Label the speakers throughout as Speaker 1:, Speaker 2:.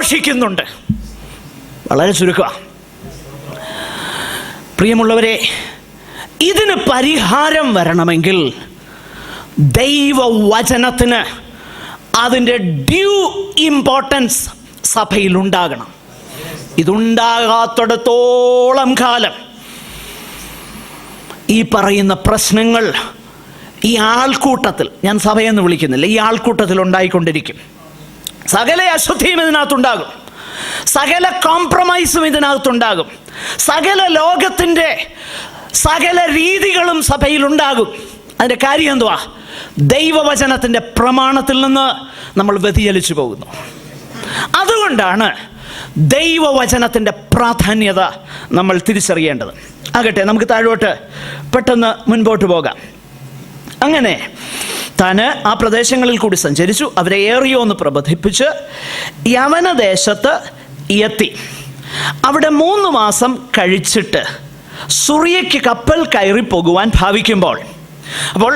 Speaker 1: ആകർഷിക്കുന്നുണ്ട്. വളരെ ചുരുക്കമാണ്. പ്രിയമുള്ളവരെ, ഇതിന് പരിഹാരം വരണമെങ്കിൽ ദൈവവചനത്തിന് അതിൻ്റെ ഡ്യൂ ഇമ്പോർട്ടൻസ് സഭയിൽ ഉണ്ടാകണം. ഇതുണ്ടാകാത്തിടത്തോളം കാലം ഈ പറയുന്ന പ്രശ്നങ്ങൾ ഈ ആൾക്കൂട്ടത്തിൽ, ഞാൻ സഭയെന്ന് വിളിക്കുന്നില്ല, ഈ ആൾക്കൂട്ടത്തിൽ ഉണ്ടായിക്കൊണ്ടിരിക്കും. സകല അശുദ്ധിയും ഇതിനകത്തുണ്ടാകും, സകല കോംപ്രമൈസും ഇതിനകത്തുണ്ടാകും, സകല ലോകത്തിൻ്റെ സകല രീതികളും സഭയിലുണ്ടാകും. അതിൻ്റെ കാര്യം എന്തുവാ? ദൈവവചനത്തിൻ്റെ പ്രമാണത്തിൽ നിന്ന് നമ്മൾ വ്യതിചലിച്ചു പോകുന്നു. അതുകൊണ്ടാണ് ദൈവവചനത്തിൻ്റെ പ്രാധാന്യത നമ്മൾ തിരിച്ചറിയേണ്ടത്. ആകട്ടെ, നമുക്ക് താഴോട്ട് പെട്ടെന്ന് മുൻപോട്ട് പോകാം. അങ്ങനെ താന് ആ പ്രദേശങ്ങളിൽ കൂടി സഞ്ചരിച്ചു. അവരെ ഏറിയോന്ന് പ്രബോധിപ്പിച്ച് യവനദേശത്ത് എത്തി. അവിടെ 3 മാസം കഴിച്ചിട്ട് സുറിയയ്ക്ക് കപ്പൽ കയറി പോകുവാൻ ഭാവിക്കുമ്പോൾ, അപ്പോൾ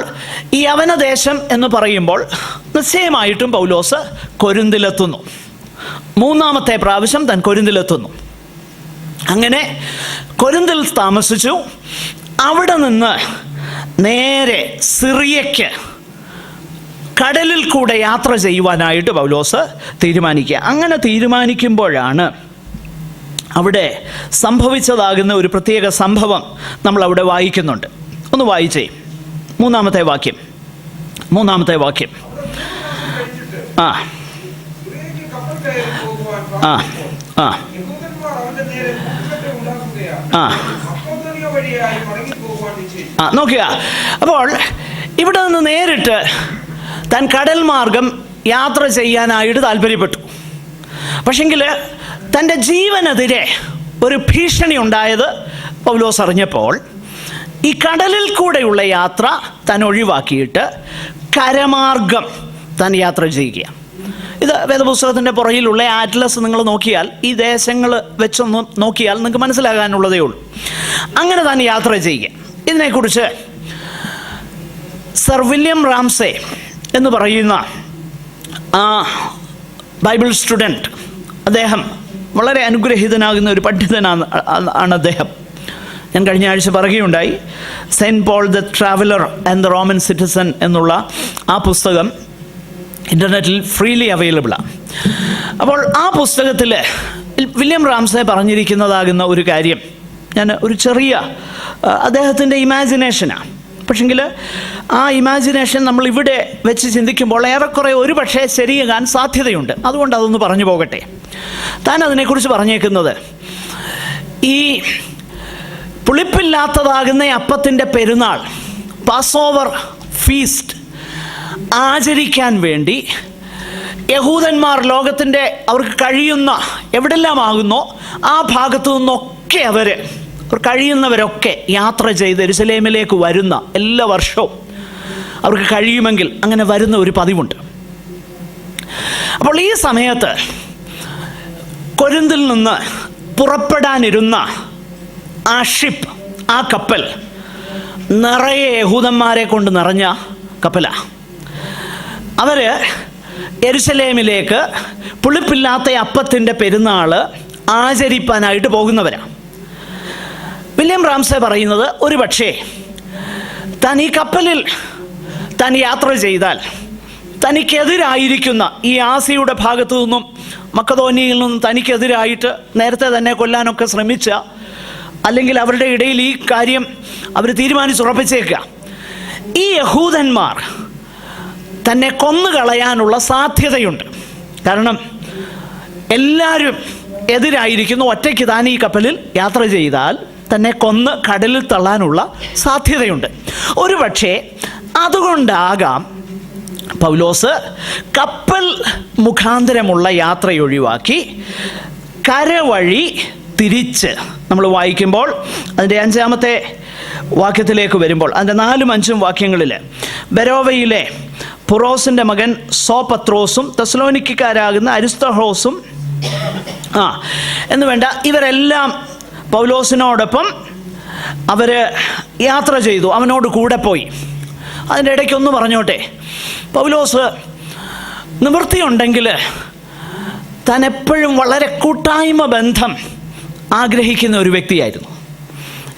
Speaker 1: ഈ യവനദേശം എന്ന് പറയുമ്പോൾ നിശ്ചയമായിട്ടും പൗലോസ് കൊരിന്തിലെത്തുന്നു. 3ാമത്തെ പ്രാവശ്യം താൻ കൊരിന്തിലെത്തുന്നു. അങ്ങനെ കൊരിന്തിൽ താമസിച്ചു. അവിടെ നിന്ന് നേരെ സിറിയയ്ക്ക് കടലിൽ കൂടെ യാത്ര ചെയ്യുവാനായിട്ട് പൗലോസ് തീരുമാനിക്കുക. അങ്ങനെ തീരുമാനിക്കുമ്പോഴാണ് അവിടെ സംഭവിച്ചതാകുന്ന ഒരു പ്രത്യേക സംഭവം നമ്മൾ അവിടെ വായിക്കുന്നുണ്ട്. ഒന്ന് വായിച്ചേ, 3ാമത്തെ വാക്യം. ആ ആ ആ ആ നോക്കുക. അപ്പോൾ ഇവിടെ നിന്ന് നേരിട്ട് താൻ കടൽ മാർഗം യാത്ര ചെയ്യാനായിട്ട് താല്പര്യപ്പെട്ടു. പക്ഷെങ്കിൽ തൻ്റെ ജീവനെതിരെ ഒരു ഭീഷണി ഉണ്ടായത് പൗലോസ് അറിഞ്ഞപ്പോൾ ഈ കടലിൽ കൂടെയുള്ള യാത്ര താൻ ഒഴിവാക്കിയിട്ട് കരമാർഗം താൻ യാത്ര ചെയ്യുക. ഇത് വേദപുസ്തകത്തിൻ്റെ പുറകിലുള്ള ആറ്റ്ലസ് നിങ്ങൾ നോക്കിയാൽ, ഈ ദേശങ്ങൾ വെച്ചൊന്ന് നോക്കിയാൽ നിങ്ങൾക്ക് മനസ്സിലാകാനുള്ളതേ ഉള്ളൂ. അങ്ങനെ താൻ യാത്ര ചെയ്യുക. ഇതിനെക്കുറിച്ച് സർ വില്യം റാംസേ എന്ന് പറയുന്ന ആ ബൈബിൾ സ്റ്റുഡൻറ്റ്, അദ്ദേഹം വളരെ അനുഗ്രഹീതനാകുന്ന ഒരു പണ്ഡിതനാണ് അദ്ദേഹം. ഞാൻ കഴിഞ്ഞ ആഴ്ച പറയുകയുണ്ടായി, Saint Paul the traveller and the Roman citizen എന്നുള്ള ആ പുസ്തകം ഇൻ്റർനെറ്റിൽ ഫ്രീലി അവൈലബിളാണ്. അപ്പോൾ ആ പുസ്തകത്തിൽ വില്യം റാംസേ പറഞ്ഞിരിക്കുന്നതാകുന്ന ഒരു കാര്യം, ഞാൻ ഒരു ചെറിയ അദ്ദേഹത്തിൻ്റെ ഇമാജിനേഷനാണ്, പക്ഷെങ്കിൽ ആ ഇമാജിനേഷൻ നമ്മൾ ഇവിടെ വെച്ച് ചിന്തിക്കുമ്പോൾ ഏറെക്കുറെ ഒരു പക്ഷേ ശരിയാകാൻ സാധ്യതയുണ്ട്. അതുകൊണ്ട് അതൊന്ന് പറഞ്ഞു പോകട്ടെ. താൻ അതിനെക്കുറിച്ച് പറഞ്ഞേക്കുന്നത്, ഈ പുളിപ്പില്ലാത്തതാകുന്ന അപ്പത്തിൻ്റെ പെരുന്നാൾ, പാസ് ഓവർ ഫീസ്റ്റ് ആചരിക്കാൻ വേണ്ടി യഹൂദന്മാർ ലോകത്തിൻ്റെ അവർക്ക് കഴിയുന്ന എവിടെല്ലാമാകുന്നോ ആ ഭാഗത്തു നിന്നൊക്കെ അവർ കഴിയുന്നവരൊക്കെ യാത്ര ചെയ്ത് യെരുശലേമിലേക്ക് വരുന്ന, എല്ലാ വർഷവും അവർക്ക് കഴിയുമെങ്കിൽ അങ്ങനെ വരുന്ന ഒരു പതിവുണ്ട്. അപ്പോൾ ഈ സമയത്ത് കൊരിന്തിൽ നിന്ന് പുറപ്പെടാനിരുന്ന ആ ഷിപ്പ്, ആ കപ്പൽ നിറയെ യഹൂദന്മാരെ കൊണ്ട് നിറഞ്ഞ കപ്പലാണ്. അവർ യെരുശലേമിലേക്ക് പുളിപ്പില്ലാത്ത അപ്പത്തിൻ്റെ പെരുന്നാൾ ആചരിപ്പാനായിട്ട് പോകുന്നവരാണ്. വില്യം റാംസേ പറയുന്നത്, ഒരു പക്ഷേ താൻ ഈ കപ്പലിൽ താൻ യാത്ര ചെയ്താൽ തനിക്കെതിരായിരിക്കുന്ന ഈ ആസിയുടെ ഭാഗത്തു നിന്നും മക്കതോനിയിൽ നിന്നും തനിക്കെതിരായിട്ട് നേരത്തെ തന്നെ കൊല്ലാനൊക്കെ ശ്രമിച്ച, അല്ലെങ്കിൽ അവരുടെ ഇടയിൽ ഈ കാര്യം അവർ തീരുമാനിച്ചുറപ്പിച്ചേക്കുക, ഈ യഹൂദന്മാർ തന്നെ കൊന്നുകളയാനുള്ള സാധ്യതയുണ്ട്. കാരണം എല്ലാവരും എതിരായിരിക്കുന്നു. ഒറ്റയ്ക്ക് താൻ ഈ കപ്പലിൽ യാത്ര ചെയ്താൽ തന്നെ കൊന്ന് കടലിൽ തള്ളാനുള്ള സാധ്യതയുണ്ട്. ഒരു പക്ഷേ അതുകൊണ്ടാകാം പൗലോസ് കപ്പൽ മുഖാന്തരമുള്ള യാത്രയൊഴിവാക്കി കരവഴി തിരിച്ച്, നമ്മൾ വായിക്കുമ്പോൾ അതിൻ്റെ 5ാമത്തെ വാക്യത്തിലേക്ക് വരുമ്പോൾ, അതിൻ്റെ 4ഉം 5ഉം വാക്യങ്ങളിൽ ബെരോവയിലെ പുറോസിൻ്റെ മകൻ സോപത്രോസും തെസ്സലോനിക്കക്കാരാകുന്ന അരിസ്തർഹോസും എന്ന് വേണ്ട ഇവരെല്ലാം പൗലോസിനോടൊപ്പം അവർ യാത്ര ചെയ്തു, അവനോട് കൂടെ പോയി. അതിൻ്റെ ഇടയ്ക്കൊന്ന് പറഞ്ഞോട്ടെ, പൗലോസ് നിവൃത്തിയുണ്ടെങ്കിൽ താൻ എപ്പോഴും വളരെ കൂട്ടായ്മ ബന്ധം ആഗ്രഹിക്കുന്ന ഒരു വ്യക്തിയായിരുന്നു.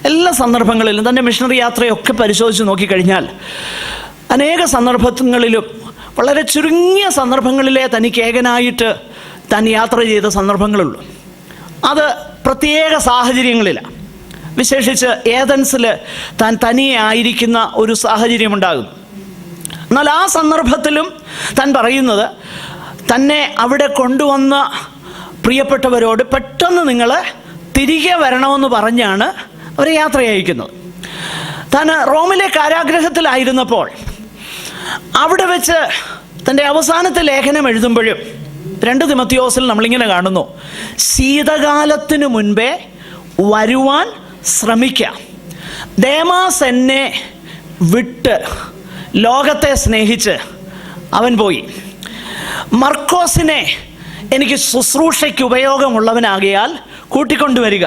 Speaker 1: എല്ലാ സന്ദർഭങ്ങളിലും തൻ്റെ മിഷണറി യാത്രയൊക്കെ പരിശോധിച്ച് നോക്കിക്കഴിഞ്ഞാൽ അനേക സന്ദർഭങ്ങളിലും വളരെ ചുരുങ്ങിയ സന്ദർഭങ്ങളിലെ തനിക്ക് ഏകനായിട്ട് താൻ യാത്ര ചെയ്ത സന്ദർഭങ്ങളുള്ളൂ. അത് പ്രത്യേക സാഹചര്യങ്ങളിലാണ്. വിശേഷിച്ച് ഏതൻസിൽ താൻ തനിയെ ആയിരിക്കുന്ന ഒരു സാഹചര്യമുണ്ടാകും. എന്നാൽ ആ സന്ദർഭത്തിലും താൻ പറയുന്നത് തന്നെ അവിടെ കൊണ്ടുവന്ന പ്രിയപ്പെട്ടവരോട് പെട്ടെന്ന് നിങ്ങൾ തിരികെ വരണമെന്ന് പറഞ്ഞാണ് അവരെ യാത്ര അയക്കുന്നത്. താൻ റോമിലെ കാരാഗ്രഹത്തിലായിരുന്നപ്പോൾ അവിടെ വെച്ച് തൻ്റെ അവസാനത്തെ ലേഖനം എഴുതുമ്പോഴും 2 തിമോത്തിയോസിൽ നമ്മളിങ്ങനെ കാണുന്നു, ശീതകാലത്തിന് മുൻപേ വരുവാൻ ശ്രമിക്കാം. ദേമാസ് എന്നെ വിട്ട് ലോകത്തെ സ്നേഹിച്ച് അവൻ പോയി. മർക്കോസിനെ എനിക്ക് ശുശ്രൂഷയ്ക്ക് ഉപയോഗമുള്ളവനാകിയാൽ കൂട്ടിക്കൊണ്ടുവരിക.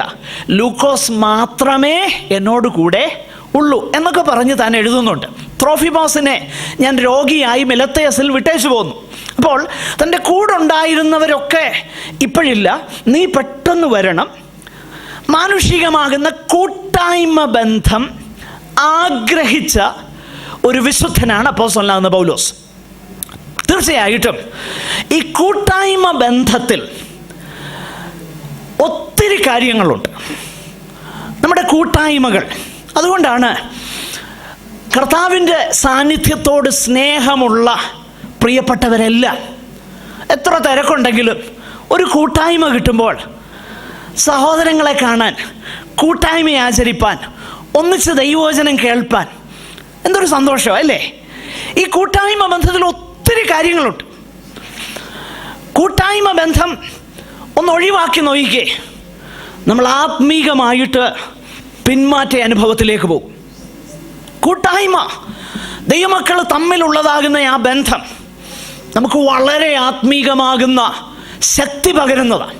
Speaker 1: ലൂക്കോസ് മാത്രമേ എന്നോട് കൂടെ ഉള്ളൂ എന്നൊക്കെ പറഞ്ഞ് താൻ എഴുതുന്നുണ്ട്. ത്രോഫിമോസിനെ ഞാൻ രോഗിയായി മിലത്തേസിൽ വിട്ടേച്ചു പോന്നു. അപ്പോൾ തൻ്റെ കൂടെ ഉണ്ടായിരുന്നവരൊക്കെ ഇപ്പോഴില്ല, നീ പെട്ടെന്ന് വരണം. മാനുഷികമാകുന്ന കൂട്ടായ്മ ബന്ധം ആഗ്രഹിച്ച ഒരു വിശുദ്ധനാണ് അപ്പോസ്തലനാകുന്ന പൗലോസ്. തീർച്ചയായിട്ടും ഈ കൂട്ടായ്മ ബന്ധത്തിൽ ഒത്തിരി കാര്യങ്ങളുണ്ട്, നമ്മുടെ കൂട്ടായ്മകൾ. അതുകൊണ്ടാണ് കർത്താവിൻ്റെ സാന്നിധ്യത്തോട് സ്നേഹമുള്ള പ്രിയപ്പെട്ടവരെല്ലാം എത്ര തിരക്കുണ്ടെങ്കിലും ഒരു കൂട്ടായ്മ കിട്ടുമ്പോൾ സഹോദരങ്ങളെ കാണാൻ, കൂട്ടായ്മ ആചരിപ്പാൻ, ഒന്നിച്ച് ദൈവവചനം കേൾപ്പാൻ എന്തൊരു സന്തോഷം അല്ലേ? ഈ കൂട്ടായ്മ ബന്ധത്തിൽ ഒത്തിരി കാര്യങ്ങളുണ്ട്. കൂട്ടായ്മ ബന്ധം ഒന്ന് ഒഴിവാക്കി നോക്കിക്കേ, നമ്മൾ ആത്മീകമായിട്ട് പിന്മാറ്റ അനുഭവത്തിലേക്ക് പോകും. കൂട്ടായ്മ, ദൈവമക്കൾ തമ്മിലുള്ളതാകുന്ന ആ ബന്ധം നമുക്ക് വളരെ ആത്മീകമാകുന്ന ശക്തി പകരുന്നതാണ്.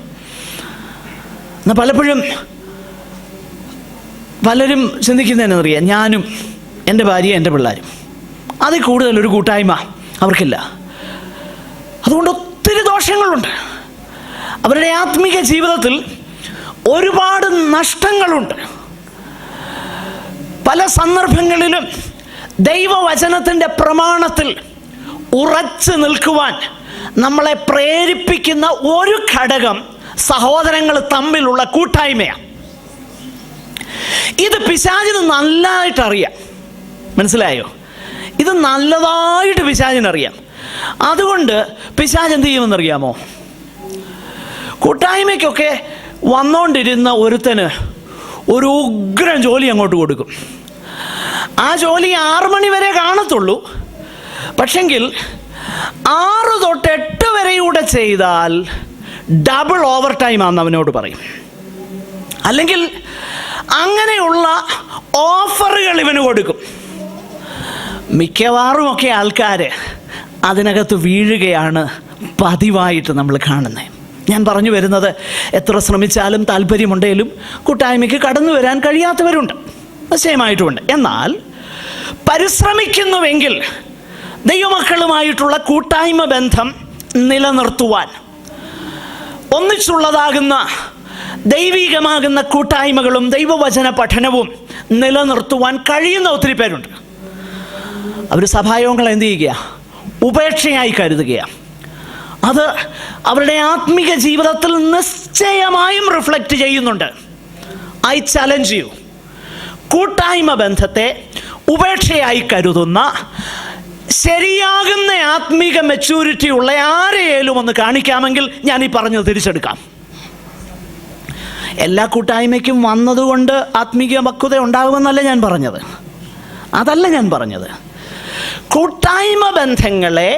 Speaker 1: എന്നാൽ പലരും ചിന്തിക്കുന്നതെന്നറിയാം, ഞാനും എൻ്റെ ഭാര്യ എൻ്റെ പിള്ളേരും, അതിൽ കൂടുതലൊരു കൂട്ടായ്മ അവർക്കില്ല. അതുകൊണ്ട് ഒത്തിരി ദോഷങ്ങളുണ്ട്. അവരുടെ ആത്മീക ജീവിതത്തിൽ ഒരുപാട് നഷ്ടങ്ങളുണ്ട്. പല സന്ദർഭങ്ങളിലും ദൈവവചനത്തിൻ്റെ പ്രമാണത്തിൽ ഉറച്ചു നിൽക്കുവാൻ നമ്മളെ പ്രേരിപ്പിക്കുന്ന ഒരു ഘടകം സഹോദരങ്ങൾ തമ്മിലുള്ള കൂട്ടായ്മയാണ്. ഇത് പിശാചിന് നല്ലതായിട്ടറിയാം. മനസ്സിലായോ? ഇത് നല്ലതായിട്ട് പിശാചിനറിയാം. അതുകൊണ്ട് പിശാച് എന്ത് ചെയ്യുമെന്നറിയാമോ? കൂട്ടായ്മയ്ക്കൊക്കെ വന്നുകൊണ്ടിരുന്ന ഒരുത്തന് ഒരു ഉഗ്രൻ ജോലി അങ്ങോട്ട് കൊടുക്കും. ആ ജോലി 6 മണി വരെ കാണത്തുള്ളൂ. പക്ഷെങ്കിൽ 6 തൊട്ട് 8 വരെയൂടെ ചെയ്താൽ ഡബിൾ ഓവർ ടൈം ആണെന്ന് അവനോട് പറയും. അല്ലെങ്കിൽ അങ്ങനെയുള്ള ഓഫറുകൾ ഇവന് കൊടുക്കും. മിക്കവാറുമൊക്കെ ആൾക്കാർ അതിനകത്ത് വീഴുകയാണ് പതിവായിട്ട് നമ്മൾ കാണുന്നത്. ഞാൻ പറഞ്ഞു വരുന്നത്, എത്ര ശ്രമിച്ചാലും താല്പര്യമുണ്ടെങ്കിലും കൂട്ടായ്മയ്ക്ക് കടന്നു വരാൻ കഴിയാത്തവരുണ്ട്, നിശ്ചയമായിട്ടുമുണ്ട്. എന്നാൽ പരിശ്രമിക്കുന്നുവെങ്കിൽ ദൈവമക്കളുമായിട്ടുള്ള കൂട്ടായ്മ ബന്ധം നിലനിർത്തുവാൻ, ഒന്നിച്ചുള്ളതാകുന്ന ദൈവികമാകുന്ന കൂട്ടായ്മകളും ദൈവവചന പഠനവും നിലനിർത്തുവാൻ കഴിയുന്ന ഒത്തിരി പേരുണ്ട്. അവർ സഭായോഗങ്ങൾ എന്ത് ചെയ്യുക? ഉപേക്ഷയായി കരുതുകയാണ്. അത് അവരുടെ ആത്മീക ജീവിതത്തിൽ നിശ്ചയമായും റിഫ്ലക്റ്റ് ചെയ്യുന്നുണ്ട്. ഐ ചലഞ്ച് യു, കൂട്ടായ്മ ബന്ധത്തെ ഉപേക്ഷയായി കരുതുന്ന ശരിയാകുന്ന ആത്മീക മെച്യൂരിറ്റി ഉള്ള ആരെയും ഒന്ന് കാണിക്കാമെങ്കിൽ ഞാൻ ഈ പറഞ്ഞത് തിരിച്ചെടുക്കാം. എല്ലാ കൂട്ടായ്മയ്ക്കും വന്നതുകൊണ്ട് ആത്മീക പക്വത ഉണ്ടാകുമെന്നല്ല ഞാൻ പറഞ്ഞത്. അതല്ല ഞാൻ പറഞ്ഞത്. കൂട്ടായ്മ ബന്ധങ്ങളെ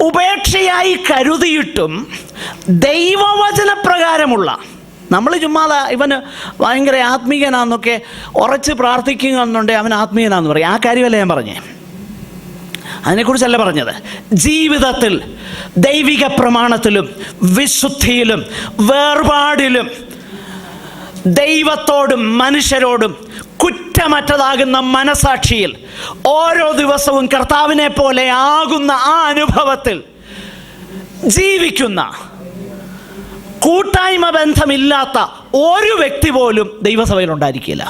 Speaker 1: ഉപേക്ഷയായി കരുതിയിട്ടും ദൈവവചനപ്രകാരമുള്ള, നമ്മൾ ചുമ്മാ ഇവന് ഭയങ്കര ആത്മീയനാന്നൊക്കെ ഉറച്ച് പ്രാർത്ഥിക്കുക എന്നുണ്ടെങ്കിൽ അവൻ ആത്മീയനാന്ന് പറയും. ആ കാര്യമല്ല ഞാൻ പറഞ്ഞേ, അതിനെക്കുറിച്ചല്ല പറഞ്ഞത്. ജീവിതത്തിൽ ദൈവിക പ്രമാണത്തിലും വിശുദ്ധിയിലും വേർപാടിലും ദൈവത്തോടും മനുഷ്യരോടും കുറ്റമറ്റതാകുന്ന മനസാക്ഷിയിൽ ഓരോ ദിവസവും കർത്താവിനെ പോലെ ആകുന്ന ആ അനുഭവത്തിൽ ജീവിക്കുന്ന കൂട്ടായ്മ ബന്ധമില്ലാത്ത ഒരു വ്യക്തി പോലും ദൈവസഭയിൽ ഉണ്ടായിരിക്കില്ല.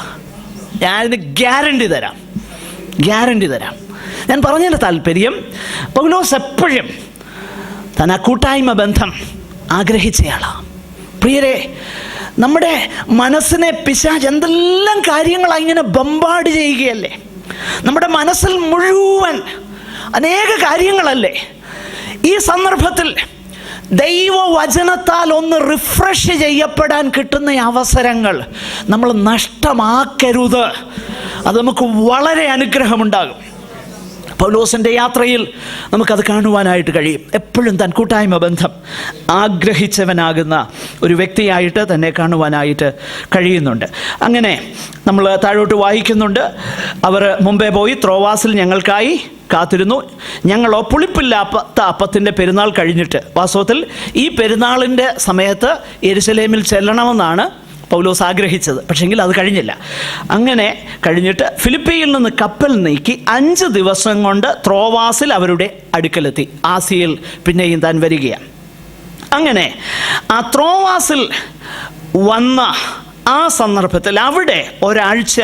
Speaker 1: ഞാനിത് ഗ്യാരണ്ടി തരാം. ഞാൻ പറഞ്ഞതിൻ്റെ താല്പര്യം, പൗലോസ് എപ്പോഴും താൻ ആ കൂട്ടായ്മ ബന്ധം ആഗ്രഹിച്ചയാളാണ്. പ്രിയരെ, നമ്മുടെ മനസ്സിനെ പിശാച് എന്തെല്ലാം കാര്യങ്ങളാണ് ഇങ്ങനെ ബമ്പാട് ചെയ്യുകയല്ലേ. നമ്മുടെ മനസ്സിൽ മുഴുവൻ അനേക കാര്യങ്ങളല്ലേ. ഈ സന്ദർഭത്തിൽ ദൈവവചനത്താൽ ഒന്ന് റിഫ്രഷ് ചെയ്യപ്പെടാൻ കിട്ടുന്ന അവസരങ്ങൾ നമ്മൾ നഷ്ടമാക്കരുത്. അത് നമുക്ക് വളരെ അനുഗ്രഹമുണ്ടാകും. പൗലോസിൻ്റെ യാത്രയിൽ നമുക്കത് കാണുവാനായിട്ട് കഴിയും. എപ്പോഴും താൻ കൂട്ടായ്മ ബന്ധം ആഗ്രഹിച്ചവനാകുന്ന ഒരു വ്യക്തിയായിട്ട് തന്നെ കാണുവാനായിട്ട് കഴിയുന്നുണ്ട്. അങ്ങനെ നമ്മൾ താഴോട്ട് വായിക്കുന്നുണ്ട്. അവർ മുമ്പേ പോയി ത്രോവാസിൽ ഞങ്ങൾക്കായി കാത്തിരുന്നു. ഞങ്ങളോ പുളിപ്പില്ലാത്ത അപ്പത്തിൻ്റെ പെരുന്നാൾ കഴിഞ്ഞിട്ട്, വാസ്തവത്തിൽ ഈ പെരുന്നാളിൻ്റെ സമയത്ത് യെരുശലേമിൽ ചെല്ലണമെന്നാണ് പൗലോസ് ആഗ്രഹിച്ചത്. പക്ഷെങ്കിൽ അത് കഴിഞ്ഞില്ല. അങ്ങനെ കഴിഞ്ഞിട്ട് ഫിലിപ്പിയിൽ നിന്ന് കപ്പൽ നീക്കി 5 ദിവസം കൊണ്ട് ത്രോവാസിൽ അവരുടെ അടുക്കലെത്തി. ആസിയയിൽ പിന്നെയും താൻ വരികയാണ്. അങ്ങനെ ആ ത്രോവാസിൽ വന്ന ആ സന്ദർഭത്തിൽ അവിടെ ഒരാഴ്ച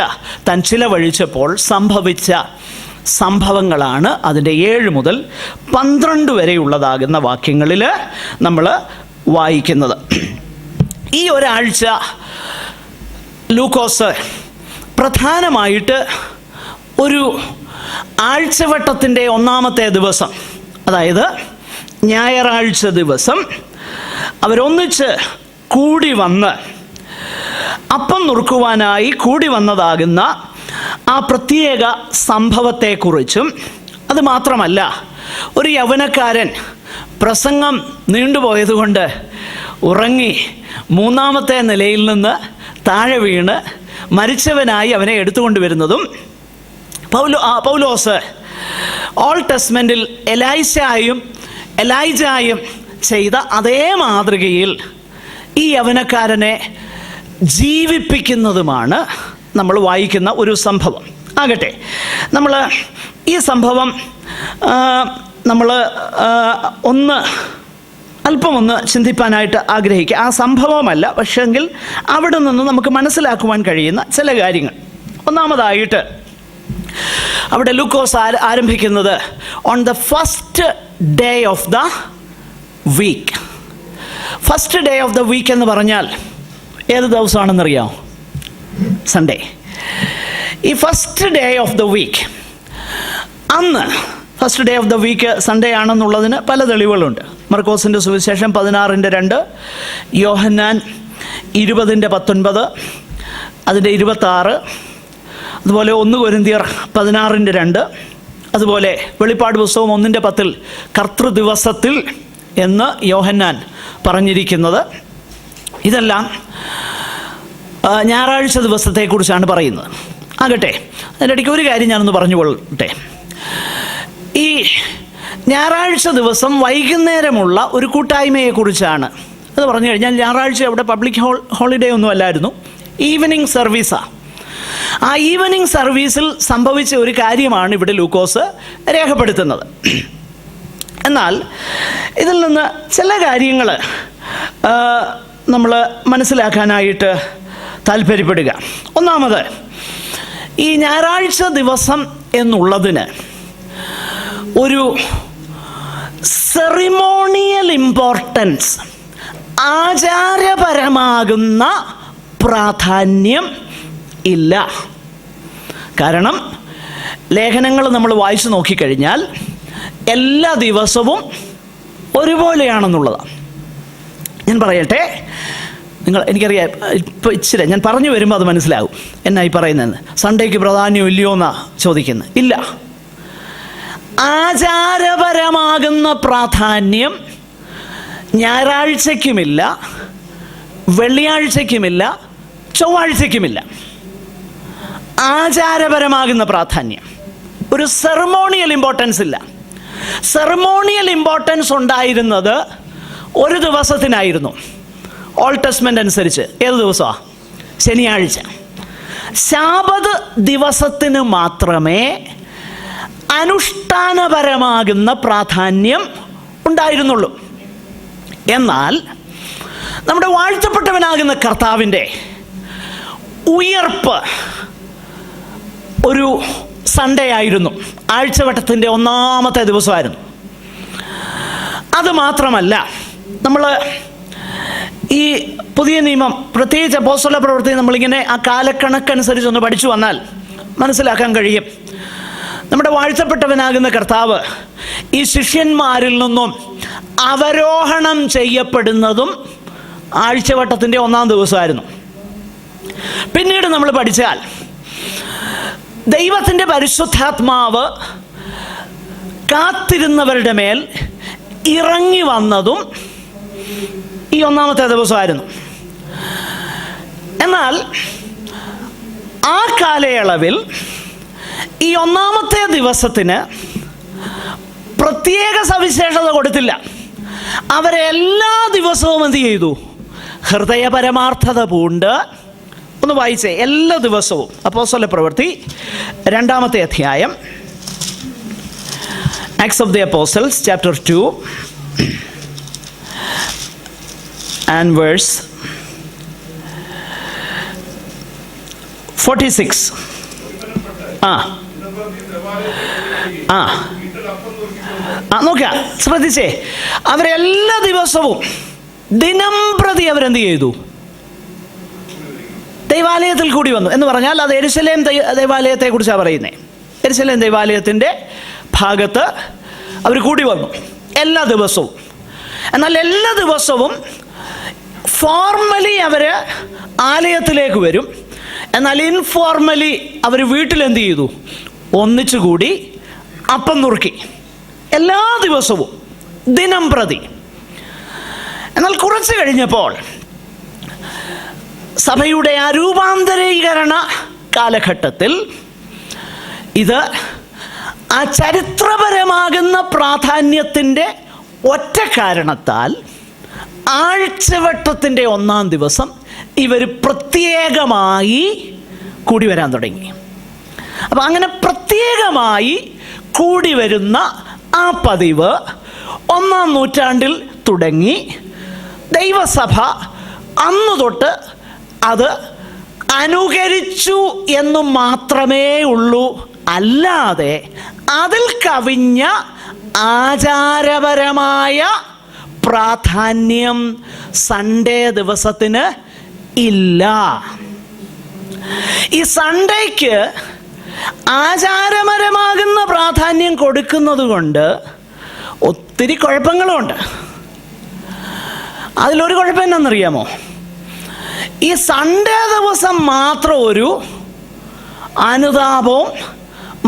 Speaker 1: താൻ ചിലവഴിച്ചപ്പോൾ സംഭവിച്ച സംഭവങ്ങളാണ് അതിൻ്റെ 7 മുതൽ 12 വരെയുള്ളതാകുന്ന വാക്യങ്ങളിൽ നമ്മൾ വായിക്കുന്നത്. ഈ ഒരാഴ്ച ലൂക്കോസ് പ്രധാനമായിട്ട് ഒരു ആഴ്ചവട്ടത്തിൻ്റെ 1-ാമത്തെ ദിവസം, അതായത് ഞായറാഴ്ച ദിവസം അവരൊന്നിച്ച് കൂടി വന്ന് അപ്പം നുറുക്കുവാനായി കൂടി വന്നതാകുന്ന ആ പ്രത്യേക സംഭവത്തെക്കുറിച്ചും, അതുമാത്രമല്ല ഒരു യൗവനക്കാരൻ പ്രസംഗം നീണ്ടുപോയതുകൊണ്ട് ഉറങ്ങി 3-ാമത്തെ നിലയിൽ നിന്ന് താഴെ വീണ് മരിച്ചവനായി അവനെ എടുത്തുകൊണ്ടുവരുന്നതും, പൗലോസ് ഓൾഡ് ടെസ്റ്റ്മെൻറ്റിൽ എലൈജായും ചെയ്ത അതേ മാതൃകയിൽ ഈ യൗവനക്കാരനെ ജീവിപ്പിക്കുന്നതുമാണ് നമ്മൾ വായിക്കുന്ന ഒരു സംഭവം. ആകട്ടെ, നമ്മൾ ഈ സംഭവം നമ്മൾ അല്പമൊന്ന് ചിന്തിപ്പാനായിട്ട് ആഗ്രഹിക്കുക. ആ സംഭവമല്ല, പക്ഷെങ്കിൽ അവിടെ നിന്ന് നമുക്ക് മനസ്സിലാക്കുവാൻ കഴിയുന്ന ചില കാര്യങ്ങൾ. ഒന്നാമതായിട്ട് അവിടെ ലൂക്കോസ് ആരംഭിക്കുന്നത് on the first day of the week. First day of the week എന്ന് പറഞ്ഞാൽ ഏത് ദിവസമാണെന്നറിയാമോ? സൺഡേ. ഈ first day of the week, അന്ന് first day of the week Sunday ആണെന്നുള്ളതിന് പല തെളിവുകളുണ്ട്. മർക്കോസിൻ്റെ സുവിശേഷം 16:2, യോഹന്നാൻ 20:19, അതിൻ്റെ 26, അതുപോലെ 1 കൊരിന്ത്യർ 16:2, അതുപോലെ വെളിപ്പാട് പുസ്തകം 1:10 കർത്തൃദിവസത്തിൽ എന്ന് യോഹന്നാൻ പറഞ്ഞിരിക്കുന്നത്. ഇതെല്ലാം ഞായറാഴ്ച ദിവസത്തെക്കുറിച്ചാണ് പറയുന്നത്. ആകട്ടെ, അതിൻ്റെ ഇടയ്ക്ക് ഒരു കാര്യം ഞാനൊന്ന് പറഞ്ഞുകൊള്ളട്ടെ. ഈ ഞായറാഴ്ച ദിവസം വൈകുന്നേരമുള്ള ഒരു കൂട്ടായ്മയെക്കുറിച്ചാണ്. അത് പറഞ്ഞു കഴിഞ്ഞാൽ ഞായറാഴ്ച അവിടെ പബ്ലിക് ഹോളിഡേ ഒന്നും അല്ലായിരുന്നു, ഈവനിങ് സർവീസാണ്. ആ ഈവനിങ് സർവീസിൽ സംഭവിച്ച ഒരു കാര്യമാണ് ഇവിടെ ലൂക്കോസ് രേഖപ്പെടുത്തുന്നത്. എന്നാൽ ഇതിൽ നിന്ന് ചില കാര്യങ്ങൾ നമ്മൾ മനസ്സിലാക്കാനായിട്ട് താല്പര്യപ്പെടുക. ഒന്നാമത്, ഈ ഞായറാഴ്ച ദിവസം എന്നുള്ളതിന് ഒരു സെറിമോണിയൽ ഇമ്പോർട്ടൻസ്, ആചാരപരമാകുന്ന പ്രാധാന്യം ഇല്ല. കാരണം ലേഖനങ്ങൾ നമ്മൾ വായിച്ചു നോക്കിക്കഴിഞ്ഞാൽ എല്ലാ ദിവസവും ഒരുപോലെയാണെന്നുള്ളതാണ്. ഞാൻ പറയട്ടെ, എനിക്കറിയാം ഇപ്പോൾ ഇച്ചിരി ഞാൻ പറഞ്ഞു വരുമ്പോൾ അത് മനസ്സിലാവും എന്നായി പറയുന്നതെന്ന്. സൺഡേക്ക് പ്രാധാന്യം ഇല്ലയോ എന്നാണ് ചോദിക്കുന്നത്. ഇല്ല. ആചാരപരമാകുന്ന പ്രാധാന്യം ഞായറാഴ്ചയ്ക്കുമില്ല, വെള്ളിയാഴ്ചയ്ക്കുമില്ല, ചൊവ്വാഴ്ചയ്ക്കുമില്ല. ആചാരപരമാകുന്ന പ്രാധാന്യം, ഒരു സെറിമോണിയൽ ഇമ്പോർട്ടൻസ് ഇല്ല. സെറിമോണിയൽ ഇമ്പോർട്ടൻസ് ഉണ്ടായിരുന്നത് ഒരു ദിവസത്തിനായിരുന്നു. ഓൾഡ് ടെസ്റ്റ്മെൻ്റ് അനുസരിച്ച് ഏത് ദിവസമാണ്? ശനിയാഴ്ച. ശാബത്ത് ദിവസത്തിന് മാത്രമേ അനുഷ്ഠാനപരമാകുന്ന പ്രാധാന്യം ഉണ്ടായിരുന്നുള്ളൂ. എന്നാൽ നമ്മുടെ വാഴ്ത്തപ്പെട്ടവനാകുന്ന കർത്താവിൻ്റെ ഉയർപ്പ് ഒരു സൺഡേ ആയിരുന്നു. ആഴ്ചവട്ടത്തിൻ്റെ ഒന്നാമത്തെ ദിവസമായിരുന്നു. അതുമാത്രമല്ല, നമ്മൾ ഈ പുതിയ നിയമം, പ്രത്യേകിച്ച് അപ്പോസ്തല പ്രവൃത്തി, നമ്മളിങ്ങനെ ആ കാലക്കണക്കനുസരിച്ച് ഒന്ന് പഠിച്ചു വന്നാൽ മനസ്സിലാക്കാൻ കഴിയും. നമ്മുടെ വാഴ്ത്തപ്പെട്ടവനാകുന്ന കർത്താവ് ഈ ശിഷ്യന്മാരിൽ നിന്നും അവരോഹണം ചെയ്യപ്പെടുന്നതും ആഴ്ചവട്ടത്തിൻ്റെ ഒന്നാം ദിവസമായിരുന്നു. പിന്നീട് നമ്മൾ പഠിച്ചാൽ ദൈവത്തിൻ്റെ പരിശുദ്ധാത്മാവ് കാത്തിരുന്നവരുടെ മേൽ ഇറങ്ങി വന്നതും ഈ ഒന്നാമത്തെ ദിവസമായിരുന്നു. എന്നാൽ ആ കാലയളവിൽ ഈ ഒന്നാമത്തെ ദിവസത്തിന് പ്രത്യേക സവിശേഷത കൊടുത്തില്ല. അവരെ എല്ലാ ദിവസവും എന്ത് ചെയ്തു? ഹൃദയപരമാർത്ഥത പൂണ്ട്. ഒന്ന് വായിച്ചേ, എല്ലാ ദിവസവും. അപ്പോസ്തല പ്രവൃത്തി 2-ാമത്തെ അധ്യായം, acts of the apostles chapter 2 and verse 46. നോക്കുക, ശ്രദ്ധിച്ചേ. അവരെല്ലാ ദിവസവും ദിനം പ്രതി അവരെന്ത് ചെയ്തു? ദൈവാലയത്തിൽ കൂടി വന്നു. എന്ന് പറഞ്ഞാൽ അത് യെരുശലേം ദൈവാലയത്തെ കുറിച്ചാണ് പറയുന്നത്. യെരുശലേം ദൈവാലയത്തിൻ്റെ ഭാഗത്ത് അവർ കൂടി വന്നു എല്ലാ ദിവസവും. എന്നാൽ എല്ലാ ദിവസവും ഫോർമലി അവർ ആലയത്തിലേക്ക് വരും. എന്നാൽ ഇൻഫോർമലി അവർ വീട്ടിലെന്ത് ചെയ്തു? ഒന്നിച്ചുകൂടി അപ്പം നുറുക്കി എല്ലാ ദിവസവും ദിനം പ്രതി. എന്നാൽ കുറച്ച് കഴിഞ്ഞപ്പോൾ സഭയുടെ ആ രൂപാന്തരീകരണ കാലഘട്ടത്തിൽ ഇത് ആ ചരിത്രപരമാകുന്ന പ്രാധാന്യത്തിൻ്റെ ഒറ്റ കാരണത്താൽ ആഴ്ചവട്ടത്തിൻ്റെ ഒന്നാം ദിവസം ഇവർ പ്രത്യേകമായി കൂടി വരാൻ തുടങ്ങി. അപ്പം അങ്ങനെ പ്രത്യേകമായി കൂടി വരുന്ന ആ പതിവ് 1-ാം നൂറ്റാണ്ടിൽ തുടങ്ങി. ദൈവസഭ അന്നു തൊട്ട് അത് അനുകരിച്ചു എന്നു മാത്രമേ ഉള്ളൂ. അല്ലാതെ അതിൽ കവിഞ്ഞ ആചാരപരമായ പ്രാധാന്യം സൺഡേ ദിവസത്തിന് ഇല്ല. ഈ സൺഡേക്ക് ആചാരപരമാകുന്ന പ്രാധാന്യം കൊടുക്കുന്നത് കൊണ്ട് ഒത്തിരി കുഴപ്പങ്ങളുമുണ്ട്. അതിലൊരു കുഴപ്പം എന്നാണെന്നറിയാമോ? ഈ സൺഡേ ദിവസം മാത്രം ഒരു അനുതാപവും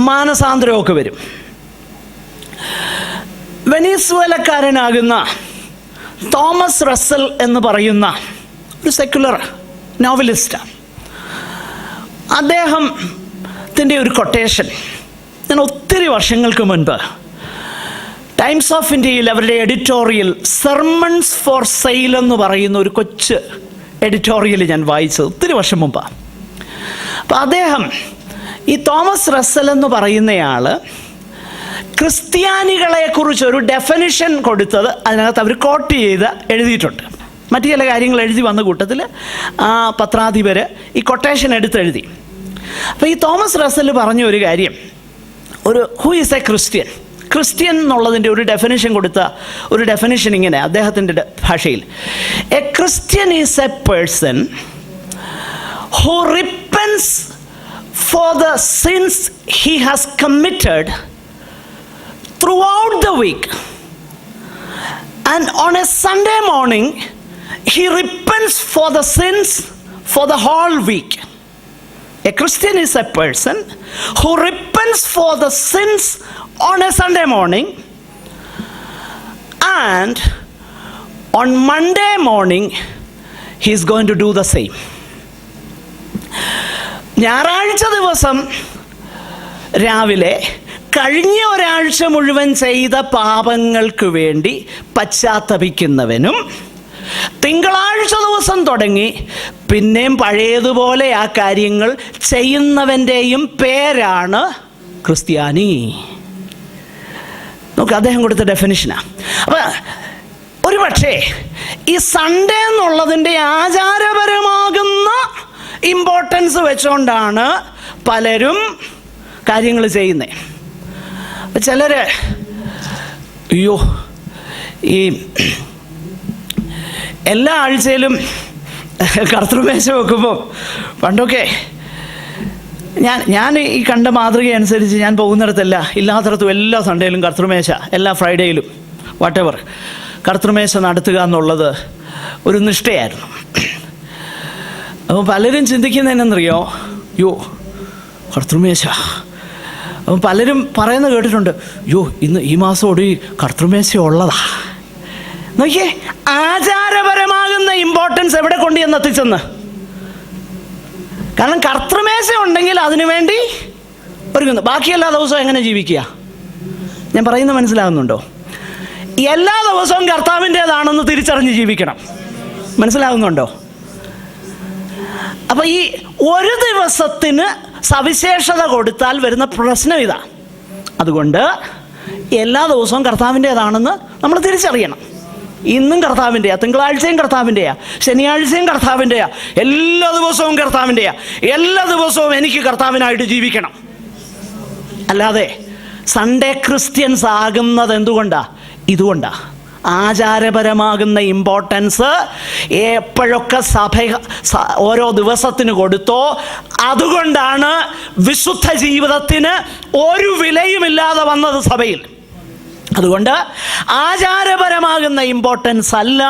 Speaker 1: മാനസാന്തരവും ഒക്കെ വരും. വെനീസ്വേലക്കാരനാകുന്ന തോമസ് റസൽ എന്ന് പറയുന്ന ഒരു സെക്യുലർ നോവലിസ്റ്റാണ്. അദ്ദേഹത്തിൻ്റെ ഒരു കൊട്ടേഷൻ ഞാൻ ഒത്തിരി വർഷങ്ങൾക്ക് മുൻപ് ടൈംസ് ഓഫ് ഇന്ത്യയിൽ അവരുടെ എഡിറ്റോറിയൽ സെർമൺസ് ഫോർ സെയിൽ എന്ന് പറയുന്ന ഒരു കൊച്ച് എഡിറ്റോറിയൽ ഞാൻ വായിച്ചത് ഒത്തിരി വർഷം മുമ്പാണ്. അപ്പോൾ അദ്ദേഹം, ഈ തോമസ് റസൽ എന്ന് പറയുന്നയാൾ, ക്രിസ്ത്യാനികളെക്കുറിച്ചൊരു ഡെഫിനിഷൻ കൊടുത്തത് അതിനകത്ത് അവർ കോട്ട് ചെയ്ത് എഴുതിയിട്ടുണ്ട്. മറ്റു ചില കാര്യങ്ങൾ എഴുതി വന്ന കൂട്ടത്തിൽ ആ പത്രാധിപർ ഈ കൊട്ടേഷൻ എടുത്തെഴുതി. അപ്പോൾ ഈ തോമസ് റസൽ പറഞ്ഞ ഒരു കാര്യം, ഹൂ ഈസ് എ ക്രിസ്ത്യൻ എന്നുള്ളതിൻ്റെ ഒരു ഡെഫിനിഷൻ കൊടുത്ത ഒരു ഡെഫിനിഷൻ ഇങ്ങനെ അദ്ദേഹത്തിൻ്റെ ഭാഷയിൽ: a Christian is a person who repents for the sins he has committed throughout the week, and on a Sunday morning he repents for the sins for the whole week. A Christian is a person who repents for the sins on a Sunday morning, and on Monday morning he is going to do the same. ഞായറാഴ്ച ദിവസം രാവിലെ കഴിഞ്ഞ ഒരാഴ്ച മുഴുവൻ ചെയ്ത പാപങ്ങൾക്ക് വേണ്ടി പശ്ചാത്തപിക്കുന്നവനും, തിങ്കളാഴ്ച ദിവസം തുടങ്ങി പിന്നെയും പഴയതുപോലെ ആ കാര്യങ്ങൾ ചെയ്യുന്നവൻ്റെയും പേരാണ് ക്രിസ്ത്യാനി. നോക്ക്, അദ്ദേഹം കൊടുത്ത ഡെഫിനിഷനാണ്. അപ്പം ഒരു പക്ഷേ ഈ സൺഡേ എന്നുള്ളതിൻ്റെ ആചാരപരമാകുന്ന ഇമ്പോർട്ടൻസ് വെച്ചുകൊണ്ടാണ് പലരും കാര്യങ്ങൾ ചെയ്യുന്നത്. ചിലർ അയ്യോ ഈ എല്ലാ ആഴ്ചയിലും കർത്തൃമേശ വെക്കുമ്പോൾ പണ്ടൊക്കെ ഞാൻ ഈ കണ്ട മാതൃക അനുസരിച്ച് ഞാൻ പോകുന്നിടത്തല്ല, ഇല്ലാത്തിടത്തും എല്ലാ സൺഡേയിലും കർത്തൃമേശ, എല്ലാ ഫ്രൈഡേയിലും വാട്ടെവർ കർത്തൃമേശ നടത്തുക എന്നുള്ളത് ഒരു നിഷ്ഠയായിരുന്നു. അപ്പോൾ പലരും ചിന്തിക്കുന്നതിനെന്നറിയോ, യോ കർത്തൃമേശ. അപ്പം പലരും പറയുന്നത് കേട്ടിട്ടുണ്ട്, യോ ഇന്ന് ഈ മാസമോട് ഈ കർത്തൃമേശ ഉള്ളതാ. നോക്കിയേ, ആചാരപരമാകുന്ന ഇമ്പോർട്ടൻസ് എവിടെ കൊണ്ട് ചെന്ന് എത്തിച്ചെന്ന്. കാരണം കർത്തൃമേശ ഉണ്ടെങ്കിൽ അതിനു വേണ്ടി ഒരുങ്ങുന്നു. ബാക്കി എല്ലാ ദിവസവും എങ്ങനെ ജീവിക്കുക? ഞാൻ പറയുന്നത് മനസ്സിലാകുന്നുണ്ടോ? എല്ലാ ദിവസവും കർത്താവിൻ്റേതാണെന്ന് തിരിച്ചറിഞ്ഞ് ജീവിക്കണം. മനസ്സിലാകുന്നുണ്ടോ? അപ്പം ഈ ഒരു ദിവസത്തിന് സവിശേഷത കൊടുത്താൽ വരുന്ന പ്രശ്നം ഇതാ. അതുകൊണ്ട് എല്ലാ ദിവസവും കർത്താവിൻ്റേതാണെന്ന് നമ്മൾ തിരിച്ചറിയണം. ഇന്നും കർത്താവിൻ്റെയാ, തിങ്കളാഴ്ചയും കർത്താവിൻ്റെയാ, ശനിയാഴ്ചയും കർത്താവിൻ്റെയാ, എല്ലാ ദിവസവും കർത്താവിൻ്റെയാ. എല്ലാ ദിവസവും എനിക്ക് കർത്താവിനായിട്ട് ജീവിക്കണം. അല്ലാതെ സൺഡേ ക്രിസ്ത്യൻസ് ആകുന്നത് എന്തുകൊണ്ടാ? ഇതുകൊണ്ടാ. ആചാരപരമാകുന്ന ഇമ്പോർട്ടൻസ് എപ്പോഴൊക്കെ സഭ ഓരോ ദിവസത്തിന് കൊടുത്തോ അതുകൊണ്ടാണ് വിശുദ്ധ ജീവിതത്തിന് ഒരു വിലയുമില്ലാതെ വന്നത് സഭയിൽ. അതുകൊണ്ട് ആചാരപരമാകുന്ന ഇമ്പോർട്ടൻസ് അല്ല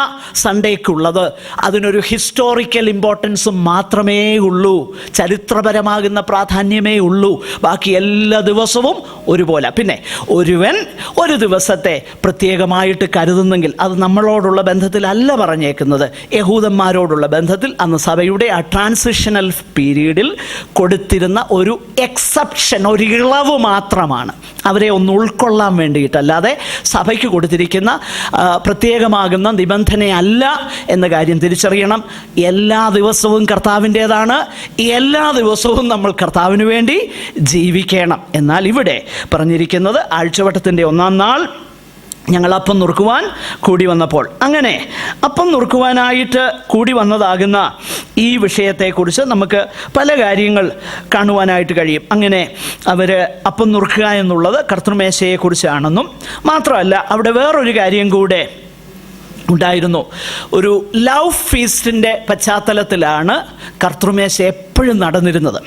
Speaker 1: സൺഡേക്കുള്ളത്, അതിനൊരു ഹിസ്റ്റോറിക്കൽ ഇമ്പോർട്ടൻസ് മാത്രമേ ഉള്ളൂ, ചരിത്രപരമാകുന്ന പ്രാധാന്യമേ ഉള്ളൂ. ബാക്കി എല്ലാ ദിവസവും ഒരുപോലെ. പിന്നെ ഒരുവൻ ഒരു ദിവസത്തെ പ്രത്യേകമായിട്ട് കരുതുന്നെങ്കിൽ അത് നമ്മളോടുള്ള ബന്ധത്തിലല്ല പറഞ്ഞേക്കുന്നത്, യഹൂദന്മാരോടുള്ള ബന്ധത്തിൽ അന്ന് സഭയുടെ ആ ട്രാൻസിഷണൽ പീരീഡിൽ കൊടുത്തിരുന്ന ഒരു എക്സെപ്ഷൻ, ഒരു ഇളവ് മാത്രമാണ്. അവരെ ഒന്ന് ഉൾക്കൊള്ളാൻ വേണ്ടിയിട്ടല്ലാതെ സഭയ്ക്ക് കൊടുത്തിരിക്കുന്ന പ്രത്യേകമാകുന്ന നിബന്ധനയല്ല എന്ന കാര്യം തിരിച്ചറിയണം. എല്ലാ ദിവസവും കർത്താവിൻ്റേതാണ്, എല്ലാ ദിവസവും നമ്മൾ കർത്താവിന് വേണ്ടി ജീവിക്കണം. എന്നാൽ ഇവിടെ പറഞ്ഞിരിക്കുന്നത് ആഴ്ചവട്ടത്തിൻ്റെ 1-ാം നാൾ ഞങ്ങൾ അപ്പം നുറുക്കുവാൻ കൂടി വന്നപ്പോൾ. അങ്ങനെ അപ്പം നുറുക്കുവാനായിട്ട് കൂടി വന്നതാകുന്ന ഈ വിഷയത്തെക്കുറിച്ച് നമുക്ക് പല കാര്യങ്ങൾ കാണുവാനായിട്ട് കഴിയും. അങ്ങനെ അവർ അപ്പം നുറുക്കുക എന്നുള്ളത് കർത്തൃമേശയെക്കുറിച്ചാണെന്നും മാത്രമല്ല അവിടെ വേറൊരു കാര്യം കൂടെ ഉണ്ടായിരുന്നു. ഒരു ലവ് ഫീസ്റ്റിൻ്റെ പശ്ചാത്തലത്തിലാണ് കർത്തൃമേശ എപ്പോഴും നടന്നിരുന്നത്.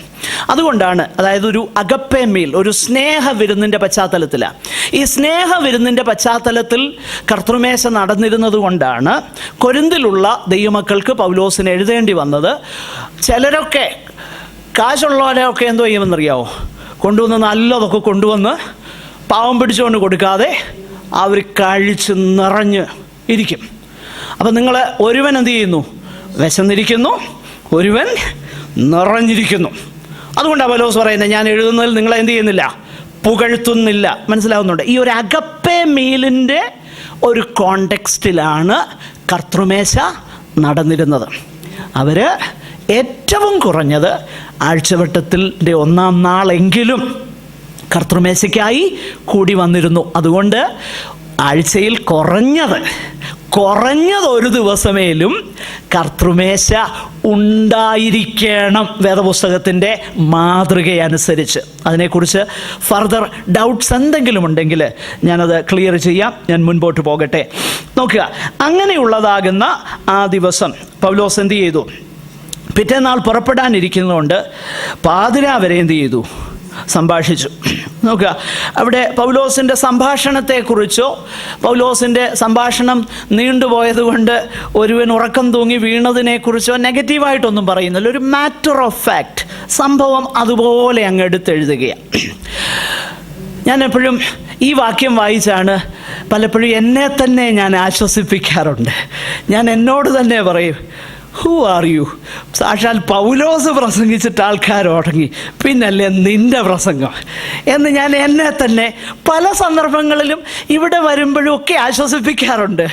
Speaker 1: അതുകൊണ്ടാണ്, അതായത് ഒരു അഗപ്പേ മീൽ, ഒരു സ്നേഹ വിരുന്നിൻ്റെ പശ്ചാത്തലത്തിലാണ്. ഈ സ്നേഹ വിരുന്നിൻ്റെ പശ്ചാത്തലത്തിൽ കർത്തൃമേശ നടന്നിരുന്നത് കൊണ്ടാണ് കൊരിന്തിലുള്ള ദൈവമക്കൾക്ക് പൗലോസിന് എഴുതേണ്ടി വന്നത്. ചിലരൊക്കെ കാശുള്ളവരൊക്കെ എന്തോ ചെയ്യുമെന്നറിയാവോ, കൊണ്ടുവന്ന് നല്ലതൊക്കെ കൊണ്ടുവന്ന് പാവം പിടിച്ചുകൊണ്ട് കൊടുക്കാതെ അവർ കഴിച്ച് നിറഞ്ഞ് ഇരിക്കും. അപ്പം നിങ്ങൾ ഒരുവൻ എന്ത് ചെയ്യുന്നു? വിശന്നിരിക്കുന്നു, ഒരുവൻ നിറഞ്ഞിരിക്കുന്നു. അതുകൊണ്ടാണ് പൗലോസ് പറയുന്നത്, ഞാൻ എഴുതുന്നതിൽ നിങ്ങളെ എന്ത് ചെയ്യുന്നില്ല, പുകഴ്ത്തുന്നില്ല. മനസ്സിലാവുന്നുണ്ട്? ഈ ഒരു അഗപ്പേ മീലിൻ്റെ ഒരു കോണ്ടെക്സ്റ്റിലാണ് കർത്തൃമേശ നടന്നിരുന്നത്. അവർ ഏറ്റവും കുറഞ്ഞത് ആഴ്ചവട്ടത്തിൻ്റെ 1-ാം നാളെങ്കിലും കർത്തൃമേശയ്ക്കായി കൂടി വന്നിരുന്നു. അതുകൊണ്ട് ആഴ്ചയിൽ കുറഞ്ഞത് ഒരു ദിവസമേലും കർത്തൃമേശ ഉണ്ടായിരിക്കണം, വേദപുസ്തകത്തിൻ്റെ മാതൃകയനുസരിച്ച്. അതിനെക്കുറിച്ച് ഫർദർ ഡൗട്ട്സ് എന്തെങ്കിലും ഉണ്ടെങ്കിൽ ഞാനത് ക്ലിയർ ചെയ്യാം. ഞാൻ മുൻപോട്ട് പോകട്ടെ. നോക്കുക, അങ്ങനെയുള്ളതാകുന്ന ആ ദിവസം പൗലോസ് എന്ത് ചെയ്തു? പിറ്റേന്നാൾ പുറപ്പെടാനിരിക്കുന്നതുകൊണ്ട് പാതിരാ വരെ എന്ത് ചെയ്തു? സംഭാഷിച്ചു. നോക്കുക, അവിടെ പൗലോസിൻ്റെ സംഭാഷണത്തെക്കുറിച്ചോ പൗലോസിൻ്റെ സംഭാഷണം നീണ്ടുപോയതുകൊണ്ട് ഒരുവൻ ഉറക്കം തൂങ്ങി വീണതിനെക്കുറിച്ചോ നെഗറ്റീവായിട്ടൊന്നും പറയുന്നില്ല. ഒരു മാറ്റർ ഓഫ് ഫാക്റ്റ്, സംഭവം അതുപോലെ അങ്ങ് എടുത്തെഴുതുകയാണ്. ഞാൻ എപ്പോഴും ഈ വാക്യം വായിച്ചാണ് പലപ്പോഴും എന്നെ തന്നെ ഞാൻ ആശ്വസിപ്പിക്കാറുണ്ട്. ഞാൻ എന്നോട് തന്നെ പറയും, ഹൂ ആർ യു? സാക്ഷാൽ പൗലോസ് പ്രസംഗിച്ചിട്ട് ആൾക്കാർ ഉടങ്ങി, പിന്നല്ലേ നിൻ്റെ പ്രസംഗം എന്ന് ഞാൻ എന്നെ തന്നെ പല സന്ദർഭങ്ങളിലും ഇവിടെ വരുമ്പോഴും ഒക്കെ ആശ്വസിപ്പിക്കാറുണ്ട്.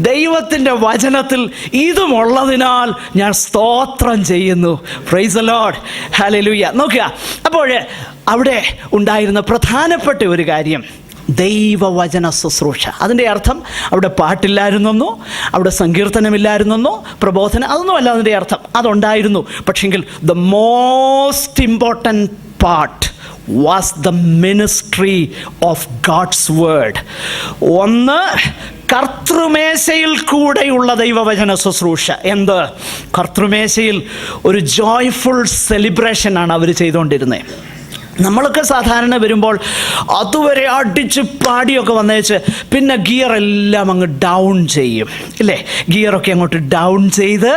Speaker 1: ദൈവത്തിൻ്റെ വചനത്തിൽ ഇതുമുള്ളതിനാൽ ഞാൻ സ്തോത്രം ചെയ്യുന്നു. Praise the Lord, hallelujah. നോക്കുക, അപ്പോൾ അവിടെ ഉണ്ടായിരുന്ന പ്രധാനപ്പെട്ട ഒരു കാര്യം, ദൈവവചന ശുശ്രൂഷ. അതിൻ്റെ അർത്ഥം അവിടെ പാട്ടില്ലായിരുന്നെന്നോ അവിടെ സങ്കീർത്തനമില്ലായിരുന്നെന്നോ പ്രബോധനം അതൊന്നുമല്ല അതിൻ്റെ അർത്ഥം. അതുണ്ടായിരുന്നു. പക്ഷെങ്കിൽ the most important part was the ministry of God's word. ഒന്ന്, കർത്തൃമേശയിൽ കൂടെയുള്ള ദൈവവചന ശുശ്രൂഷ. എന്ത്? കർത്തൃമേശയിൽ ഒരു ജോയ്ഫുൾ സെലിബ്രേഷനാണ് അവർ ചെയ്തുകൊണ്ടിരുന്നത്. നമ്മളൊക്കെ സാധാരണ വരുമ്പോൾ അതുവരെ അടിച്ച് പാടിയൊക്കെ വന്നേച്ച് പിന്നെ ഗിയറെല്ലാം അങ്ങ് ഡൗൺ ചെയ്യും, ഇല്ലേ? ഗിയറൊക്കെ അങ്ങോട്ട് ഡൗൺ ചെയ്ത്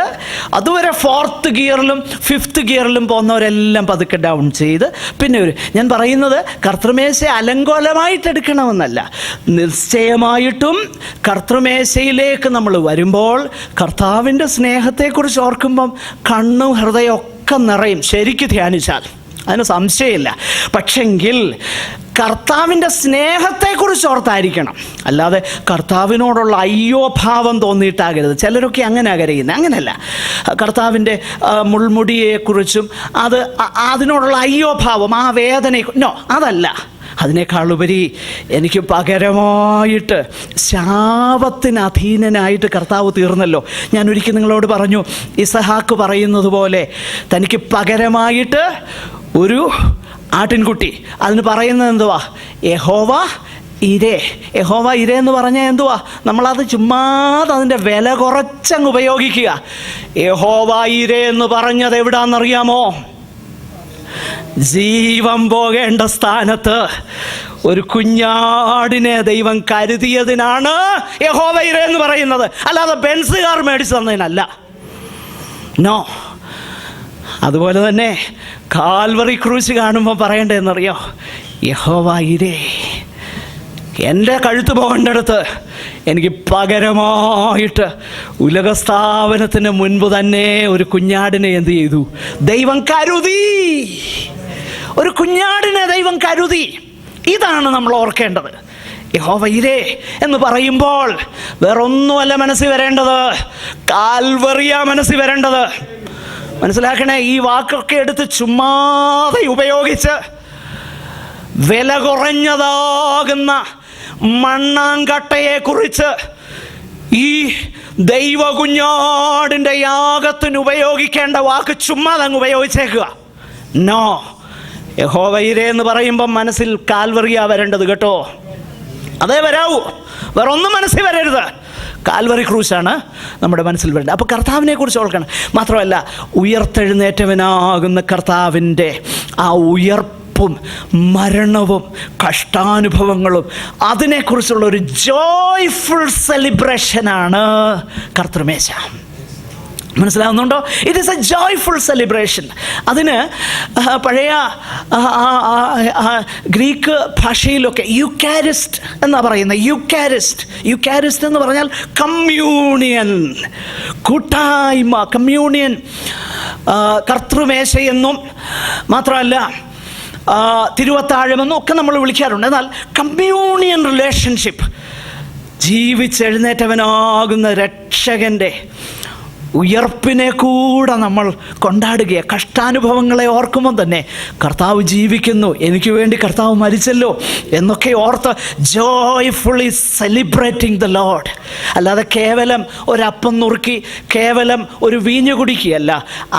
Speaker 1: അതുവരെ 4th ഗിയറിലും 5th ഗിയറിലും പോകുന്നവരെല്ലാം പതുക്കെ ഡൗൺ ചെയ്ത് പിന്നെ ഞാൻ പറയുന്നത് കർത്തൃമേശ അലങ്കോലമായിട്ടെടുക്കണമെന്നല്ല. നിശ്ചയമായിട്ടും കർത്തൃമേശയിലേക്ക് നമ്മൾ വരുമ്പോൾ കർത്താവിൻ്റെ സ്നേഹത്തെക്കുറിച്ച് ഓർക്കുമ്പം കണ്ണും ഹൃദയമൊക്കെ നിറയും, ശരിക്ക് ധ്യാനിച്ചാൽ, അതിന് സംശയമില്ല. പക്ഷെങ്കിൽ കർത്താവിൻ്റെ സ്നേഹത്തെക്കുറിച്ച് ഓർത്തായിരിക്കണം, അല്ലാതെ കർത്താവിനോടുള്ള അയ്യോഭാവം തോന്നിയിട്ടാകരുത്. ചിലരൊക്കെ അങ്ങനെ കരയുന്നത്. അങ്ങനെയല്ല. കർത്താവിൻ്റെ മുൾമുടിയെക്കുറിച്ചും അതിനോടുള്ള അയ്യോഭാവം, ആ വേദന, നോ, അതല്ല. അതിനേക്കാളുപരി എനിക്ക് പകരമായിട്ട് ശാപത്തിന് അധീനനായിട്ട് കർത്താവ് തീർന്നല്ലോ. ഞാൻ ഒരിക്കൽ നിങ്ങളോട് പറഞ്ഞു, ഇസഹാക്ക് പറയുന്നത് പോലെ തനിക്ക് പകരമായിട്ട് ഒരു ആട്ടിൻകുട്ടി, അതിന് പറയുന്നത് എന്തുവാ? യഹോവ ഇരേ. യഹോവ ഇരേ എന്ന് പറഞ്ഞാൽ എന്തുവാ? നമ്മളത് ചുമ്മാതെ അതിൻ്റെ വില കുറച്ചങ്ങ് ഉപയോഗിക്കുക. യഹോവ ഇരേ എന്ന് പറഞ്ഞത് എവിടാന്നറിയാമോ? ജീവൻ പോകേണ്ട സ്ഥാനത്ത് ഒരു കുഞ്ഞാടിനെ ദൈവം കരുതിയതിനാണ് യഹോവ ഇരേ എന്ന് പറയുന്നത്, അല്ലാതെ ബെൻസുകാർ മേടിച്ചു തന്നതിനല്ല. നോ. അതുപോലെ തന്നെ കാൽവറി ക്രൂശ് കാണുമ്പോൾ പറയേണ്ടതെന്നറിയോ? യഹോവ ഇരേ, എൻ്റെ കഴുത്ത് പോകേണ്ടടുത്ത് എനിക്ക് പകരമായിട്ട് ഉലകസ്ഥാപനത്തിന് മുൻപ് തന്നെ ഒരു കുഞ്ഞാടിനെ എന്ത് ചെയ്തു? ദൈവം കരുതി. ഒരു കുഞ്ഞാടിനെ ദൈവം കരുതി. ഇതാണ് നമ്മൾ ഓർക്കേണ്ടത്. യഹോവ ഇരേ എന്ന് പറയുമ്പോൾ വേറൊന്നുമല്ല മനസ്സിൽ വരേണ്ടത്, കാൽവറിയാ മനസ്സിൽ വരേണ്ടത്. മനസ്സിലാക്കണേ, ഈ വാക്കൊക്കെ എടുത്ത് ചുമ്മാതെ ഉപയോഗിച്ച് വില കുറഞ്ഞതാകുന്ന മണ്ണാങ്കട്ടയെക്കുറിച്ച് ഈ ദൈവ കുഞ്ഞാടിൻ്റെ യാഗത്തിന് ഉപയോഗിക്കേണ്ട വാക്ക് ചുമ്മാതെ അങ്ങ് ഉപയോഗിച്ചേക്കുക. നോ. യഹോവ ഇരേ എന്ന് പറയുമ്പം മനസ്സിൽ കാൽവറിയാ വരേണ്ടത് കേട്ടോ. അതേ വരാവൂ, വേറൊന്നും മനസ്സിൽ വരരുത്. കാൽവറി ക്രൂശാണ് നമ്മുടെ മനസ്സിൽ വരേണ്ടത്. അപ്പോൾ കർത്താവിനെ കുറിച്ച് ഓർക്കണം. മാത്രമല്ല, ഉയർത്തെഴുന്നേറ്റവനാകുന്ന കർത്താവിൻ്റെ ആ ഉയർപ്പും മരണവും കഷ്ടാനുഭവങ്ങളും അതിനെക്കുറിച്ചുള്ളൊരു ജോയ്ഫുൾ സെലിബ്രേഷനാണ് കർത്തൃമേശ. മനസ്സിലാവുന്നുണ്ടോ? It is A joyful celebration. അതിന് പഴയ ഗ്രീക്ക് ഭാഷയിലൊക്കെ യുക്കാരിസ്റ്റ് എന്നാണ് പറയുന്നത്. യുക്കാരിസ്റ്റ് എന്ന് പറഞ്ഞാൽ കമ്മ്യൂണിയൻ, കൂട്ടായ്മ, കമ്മ്യൂണിയൻ. കർത്തൃമേശയെന്നും മാത്രമല്ല തിരുവത്താഴമെന്നും ഒക്കെ നമ്മൾ വിളിക്കാറുണ്ട്. എന്നാൽ കമ്മ്യൂണിയൻ റിലേഷൻഷിപ്പ്, ജീവിച്ചെഴുന്നേറ്റവനാകുന്ന രക്ഷകൻ്റെ ഉയർപ്പിനെ കൂടെ നമ്മൾ കൊണ്ടാടുകയാണ്. കഷ്ടാനുഭവങ്ങളെ ഓർക്കുമ്പോൾ തന്നെ കർത്താവ് ജീവിക്കുന്നു, എനിക്ക് വേണ്ടി കർത്താവ് മരിച്ചല്ലോ എന്നൊക്കെ ഓർത്ത് ജോയ്ഫുള്ളി സെലിബ്രേറ്റിംഗ് ദ ലോർഡ്. അല്ലാതെ കേവലം ഒരപ്പം നുറുക്കി കേവലം ഒരു വീഞ്ഞു കുടിക്കുകയല്ല.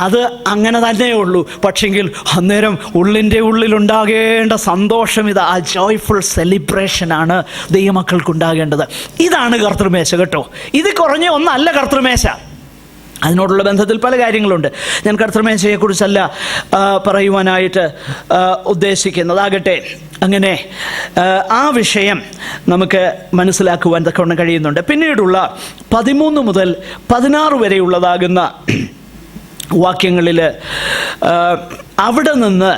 Speaker 1: അത് അങ്ങനെ തന്നെയുള്ളൂ. പക്ഷെങ്കിൽ അന്നേരം ഉള്ളിൻ്റെ ഉള്ളിലുണ്ടാകേണ്ട സന്തോഷം ഇത് ആ ജോയ്ഫുൾ സെലിബ്രേഷനാണ് ദൈവമക്കൾക്കുണ്ടാകേണ്ടത്. ഇതാണ് കർത്തൃമേശ കേട്ടോ. ഇത് കുറഞ്ഞ ഒന്നല്ല കർത്തൃമേശ. അതിനോടുള്ള ബന്ധത്തിൽ പല കാര്യങ്ങളുണ്ട്. ഞാൻ കർത്തൃമേശയെക്കുറിച്ചല്ല പറയുവാനായിട്ട് ഉദ്ദേശിക്കുന്നതാകട്ടെ. അങ്ങനെ ആ വിഷയം നമുക്ക് മനസ്സിലാക്കുവാൻ തക്കവണ്ണം കഴിയുന്നുണ്ട്. പിന്നീടുള്ള 13 മുതൽ 16 വരെയുള്ളതാകുന്ന വാക്യങ്ങളിൽ അവിടെ നിന്ന്